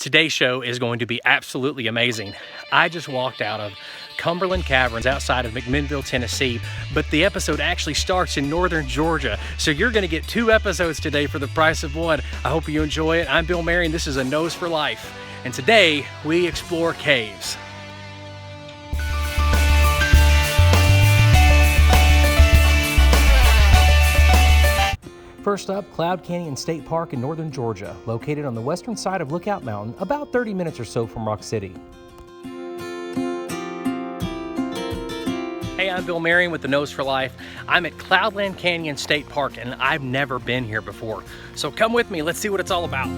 Today's show is going to be absolutely amazing. I just walked out of Cumberland Caverns outside of McMinnville, Tennessee, but the episode actually starts in northern Georgia. So you're gonna get 2 episodes today for the price of 1. I hope you enjoy it. I'm Bill Marion, this is A Nose for Life. And today we explore caves. First up, Cloud Canyon State Park in northern Georgia, located on the western side of Lookout Mountain, about 30 minutes or so from Rock City. Hey, I'm Bill Marion with The Nose for Life. I'm at Cloudland Canyon State Park and I've never been here before. So come with me, let's see what it's all about.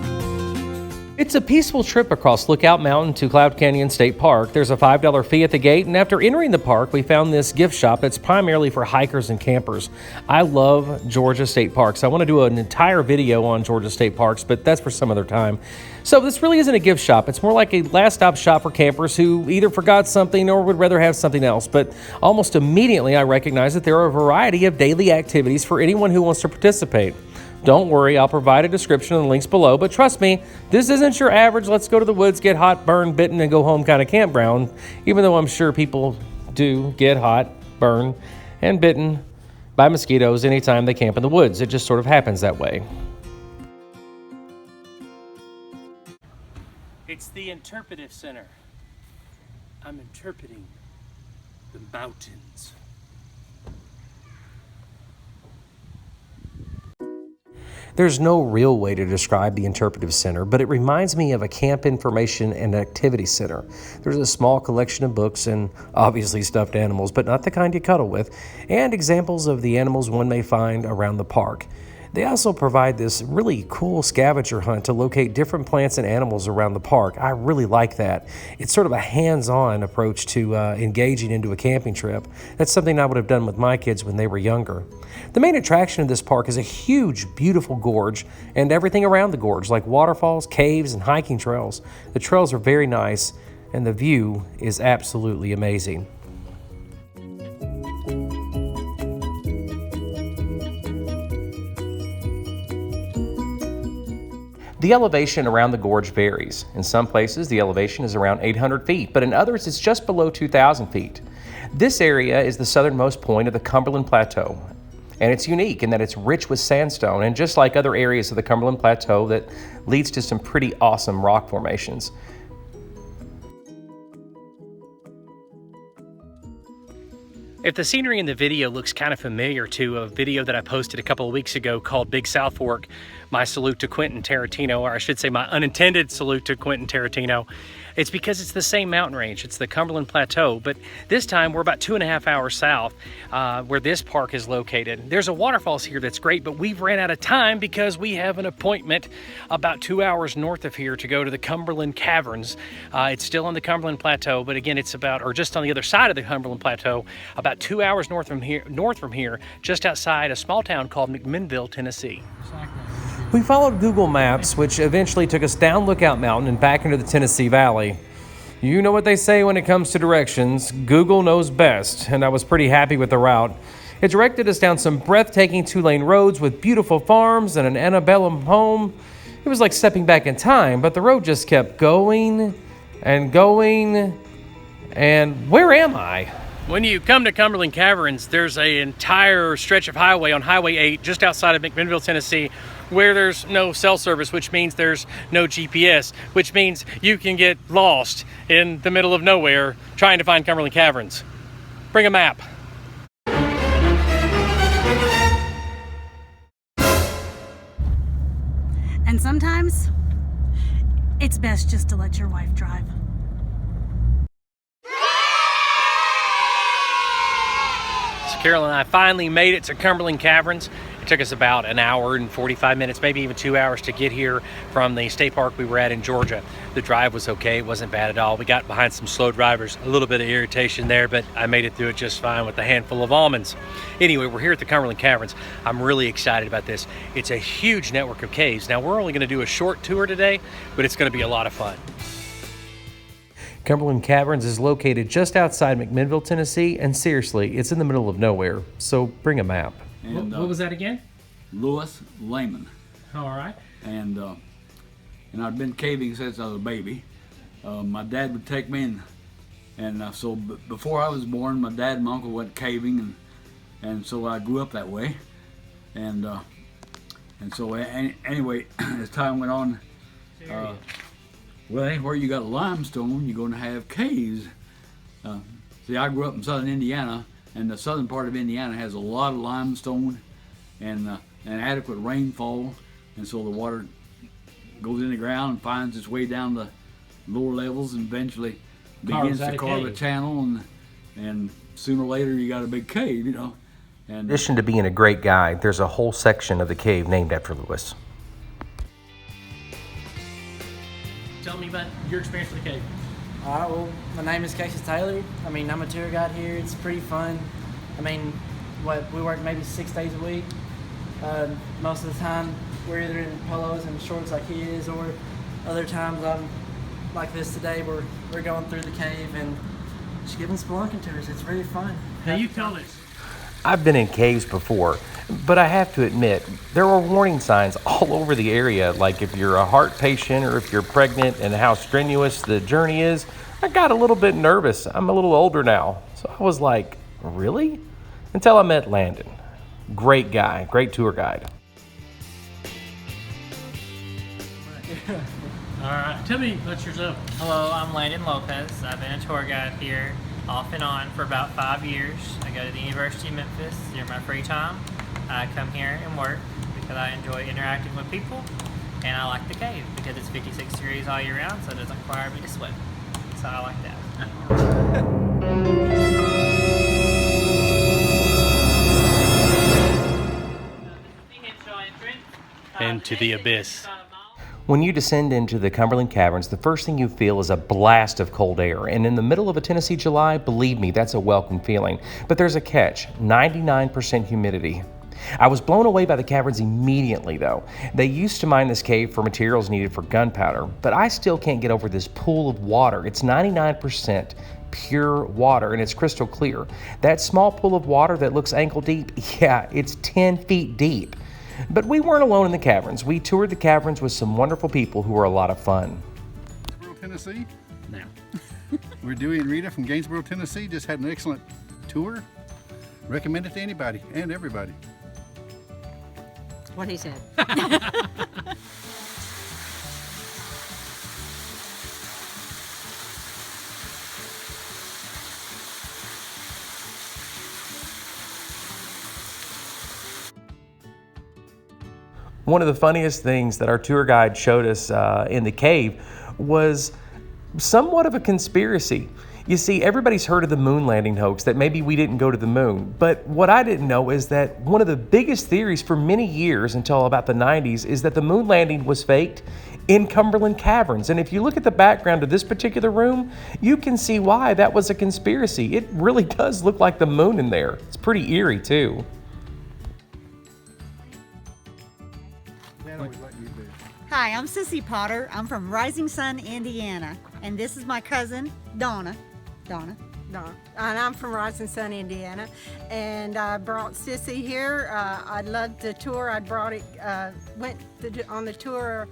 It's a peaceful trip across Lookout Mountain to Cloud Canyon State Park. There's a $5 fee at the gate, and after entering the park, we found this gift shop that's primarily for hikers and campers. I love Georgia state parks. I want to do an entire video on Georgia state parks, but that's for some other time. So this really isn't a gift shop. It's more like a last-stop shop for campers who either forgot something or would rather have something else. But almost immediately, I recognize that there are a variety of daily activities for anyone who wants to participate. Don't worry, I'll provide a description and the links below, but trust me, this isn't your average let's go to the woods, get hot, burn, bitten, and go home kind of campground, even though I'm sure people do get hot, burn, and bitten by mosquitoes anytime they camp in the woods. It just sort of happens that way. It's the Interpretive Center. I'm interpreting the mountains. There's no real way to describe the Interpretive Center, but it reminds me of a camp information and activity center. There's a small collection of books and obviously stuffed animals, but not the kind you cuddle with, and examples of the animals one may find around the park. They also provide this really cool scavenger hunt to locate different plants and animals around the park. I really like that. It's sort of a hands-on approach to engaging into a camping trip. That's something I would have done with my kids when they were younger. The main attraction of this park is a huge, beautiful gorge and everything around the gorge, like waterfalls, caves, and hiking trails. The trails are very nice, and the view is absolutely amazing. The elevation around the gorge varies. In some places, the elevation is around 800 feet, but in others, it's just below 2,000 feet. This area is the southernmost point of the Cumberland Plateau, and it's unique in that it's rich with sandstone, and just like other areas of the Cumberland Plateau, that leads to some pretty awesome rock formations. If the scenery in the video looks kind of familiar to a video that I posted a couple of weeks ago called Big South Fork, my salute to Quentin Tarantino, or I should say my unintended salute to Quentin Tarantino, it's because it's the same mountain range. It's the Cumberland Plateau, but this time we're about 2.5 hours south where this park is located. There's a waterfalls here that's great, but we've ran out of time because we have an appointment about 2 hours north of here to go to the Cumberland Caverns. It's still on the Cumberland Plateau, but again, it's about, or just on the other side of the Cumberland Plateau, about 2 hours north from here, just outside a small town called McMinnville, Tennessee. We followed Google Maps, which eventually took us down Lookout Mountain and back into the Tennessee Valley. You know what they say when it comes to directions, Google knows best, and I was pretty happy with the route. It directed us down some breathtaking 2-lane roads with beautiful farms and an antebellum home. It was like stepping back in time, but the road just kept going and going, and where am I? When you come to Cumberland Caverns, there's an entire stretch of highway on Highway 8 just outside of McMinnville, Tennessee, where there's no cell service, which means there's no GPS, which means you can get lost in the middle of nowhere trying to find Cumberland Caverns. Bring a map. And sometimes it's best just to let your wife drive. So Carol and I finally made it to Cumberland Caverns. It took us about an hour and 45 minutes, maybe even 2 hours to get here from the state park we were at in Georgia. The drive was okay, it wasn't bad at all. We got behind some slow drivers, a little bit of irritation there, but I made it through it just fine with a handful of almonds. Anyway, we're here at the Cumberland Caverns. I'm really excited about this. It's a huge network of caves. Now, we're only gonna do a short tour today, but it's gonna be a lot of fun. Cumberland Caverns is located just outside McMinnville, Tennessee, and seriously, it's in the middle of nowhere, so bring a map. And, what was that again? Louis Lehman. All right. And and I'd been caving since I was a baby. My dad would take me, and so before I was born, my dad and my uncle went caving, and so I grew up that way. And so anyway, as time went on, well, anywhere you got limestone, you're going to have caves. See, I grew up in southern Indiana, and the southern part of Indiana has a lot of limestone and adequate rainfall, and so the water goes in the ground and finds its way down the lower levels and eventually begins to carve a channel, and sooner or later you got a big cave, you know. And in addition to being a great guy, there's a whole section of the cave named after Lewis. Tell me about your experience with the cave. All right, well, my name is Casey Taylor. I mean, I'm a tour guide here. It's pretty fun. I mean, we work maybe 6 days a week. Most of the time, we're either in polos and shorts like he is, or other times I'm like this today, we're going through the cave and just giving spelunking tours. It's really fun. Now you tell this. I've been in caves before, but I have to admit, there are warning signs all over the area, like if you're a heart patient or if you're pregnant, and how strenuous the journey is. I got a little bit nervous. I'm a little older now, so I was like, really? Until I met Landon. Great guy, great tour guide. All right, tell me about yourself. Hello, I'm Landon Lopez. I've been a tour guide here off and on for about 5 years. I go to the University of Memphis during my free time. I come here and work because I enjoy interacting with people, and I like the cave because it's 56 degrees all year round, so it doesn't require me to sweat. So I like that. Into the abyss. When you descend into the Cumberland Caverns, the first thing you feel is a blast of cold air. And in the middle of a Tennessee July, believe me, that's a welcome feeling. But there's a catch, 99% humidity. I was blown away by the caverns immediately, though. They used to mine this cave for materials needed for gunpowder, but I still can't get over this pool of water. It's 99% pure water, and it's crystal clear. That small pool of water that looks ankle deep, yeah, it's 10 feet deep. But we weren't alone in the caverns. We toured the caverns with some wonderful people who were a lot of fun. Gainesboro, Tennessee. Now. We're Dewey and Rita from Gainesboro, Tennessee. Just had an excellent tour. Recommend it to anybody and everybody. What he said. One of the funniest things that our tour guide showed us in the cave was somewhat of a conspiracy. You see, everybody's heard of the moon landing hoax, that maybe we didn't go to the moon. But what I didn't know is that one of the biggest theories for many years, until about the 90s, is that the moon landing was faked in Cumberland Caverns. And if you look at the background of this particular room, you can see why that was a conspiracy. It really does look like the moon in there. It's pretty eerie, too. Hi, I'm Sissy Potter. I'm from Rising Sun, Indiana. And this is my cousin, Donna. And I'm from Rising Sun, Indiana, and I brought Sissy here. I loved the tour. I brought it, on the tour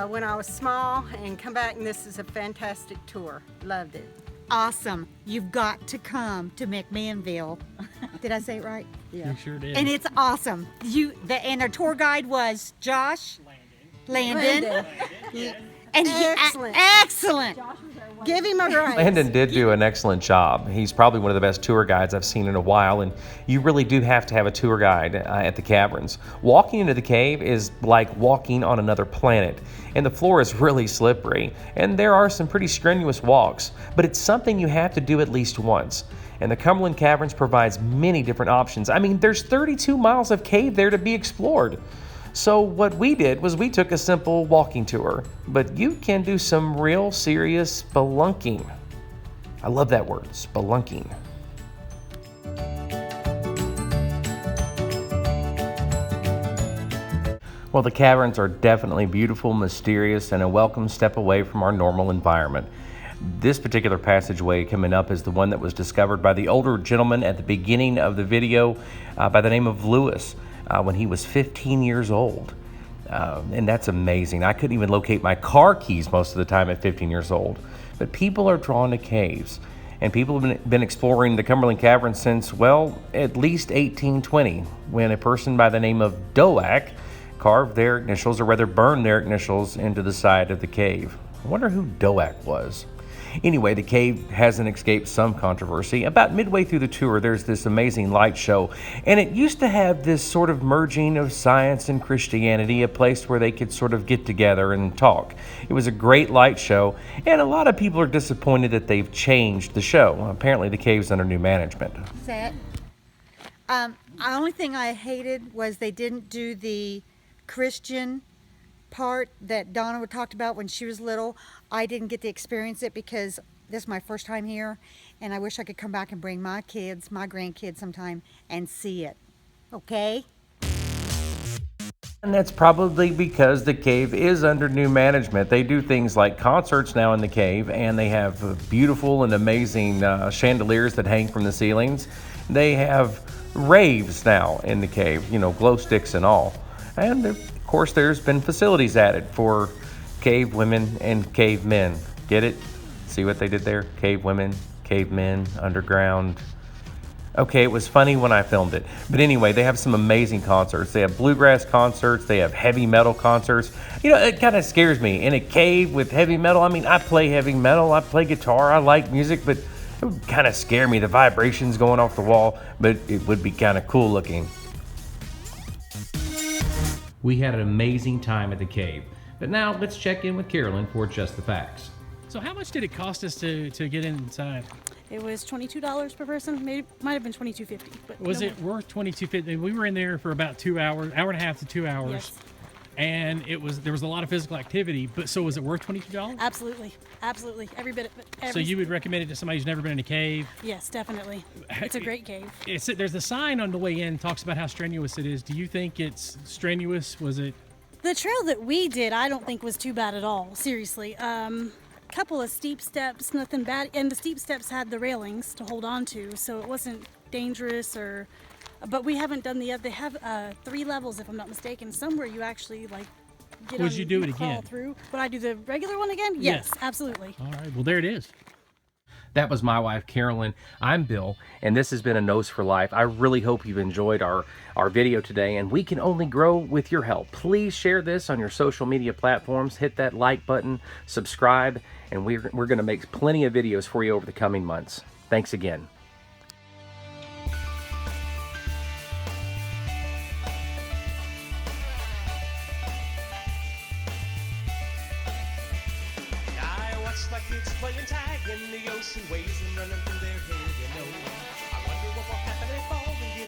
when I was small, and come back, and this is a fantastic tour. Loved it. Awesome. You've got to come to McMinnville. Did I say it right? Yeah. You sure did. And it's awesome. And our tour guide was Josh Landon. And Excellent. Excellent. Give him a raise. Landon did do an excellent job. He's probably one of the best tour guides I've seen in a while, and you really do have to have a tour guide at the caverns. Walking into the cave is like walking on another planet, and the floor is really slippery, and there are some pretty strenuous walks, but it's something you have to do at least once. And the Cumberland Caverns provides many different options. I mean, there's 32 miles of cave there to be explored. So what we did was we took a simple walking tour, but you can do some real serious spelunking. I love that word, spelunking. Well, the caverns are definitely beautiful, mysterious, and a welcome step away from our normal environment. This particular passageway coming up is the one that was discovered by the older gentleman at the beginning of the video by the name of Lewis when he was 15 years old. And that's amazing. I couldn't even locate my car keys most of the time at 15 years old. But people are drawn to caves. And people have been exploring the Cumberland Caverns since, well, at least 1820, when a person by the name of Doak carved their initials, or rather burned their initials, into the side of the cave. I wonder who Doak was. Anyway, the cave hasn't escaped some controversy. About midway through the tour, there's this amazing light show, and it used to have this sort of merging of science and Christianity, a place where they could sort of get together and talk. It was a great light show, and a lot of people are disappointed that they've changed the show. Apparently, the cave's under new management. Set. The only thing I hated was they didn't do the Christian part that Donna talked about when she was little. I didn't get to experience it because this is my first time here, and I wish I could come back and bring my kids, my grandkids sometime, and see it. Okay? And that's probably because the cave is under new management. They do things like concerts now in the cave, and they have beautiful and amazing chandeliers that hang from the ceilings. They have raves now in the cave, you know, glow sticks and all. And of course, there's been facilities added for cave women and cave men. Get it? See what they did there? Cave women, cave men, underground. Okay, it was funny when I filmed it. But anyway, they have some amazing concerts. They have bluegrass concerts. They have heavy metal concerts. You know, it kind of scares me. In a cave with heavy metal, I mean, I play heavy metal. I play guitar. I like music, but it would kind of scare me. The vibrations going off the wall, but it would be kind of cool looking. We had an amazing time at the cave. But now let's check in with Carolyn for just the facts. So how much did it cost us to get inside? It was $22 per person. Maybe might have been $22.50. But Was it worth $22.50? We were in there for about 2 hours, hour and a half to 2 hours. Yes. And there was a lot of physical activity, but so was it worth $22? Absolutely, absolutely, every bit of it. So you would recommend it to somebody who's never been in a cave? Yes, definitely. It's a great cave. There's a sign on the way in talks about how strenuous it is. Do you think it's strenuous? Was it? The trail that we did, I don't think was too bad at all. Seriously, couple of steep steps, nothing bad, and the steep steps had the railings to hold on to, so it wasn't dangerous or. But we haven't done the other. They have 3 levels, if I'm not mistaken. Some where you actually like get Would on, you do it crawl again? through. Would I do the regular one again? Yes, absolutely. All right. Well, there it is. That was my wife, Carolyn. I'm Bill, and this has been A Nose for Life. I really hope you've enjoyed our video today, and we can only grow with your help. Please share this on your social media platforms. Hit that like button, subscribe, and we're going to make plenty of videos for you over the coming months. Thanks again. I watch my kids playing tag in the ocean waves and running through the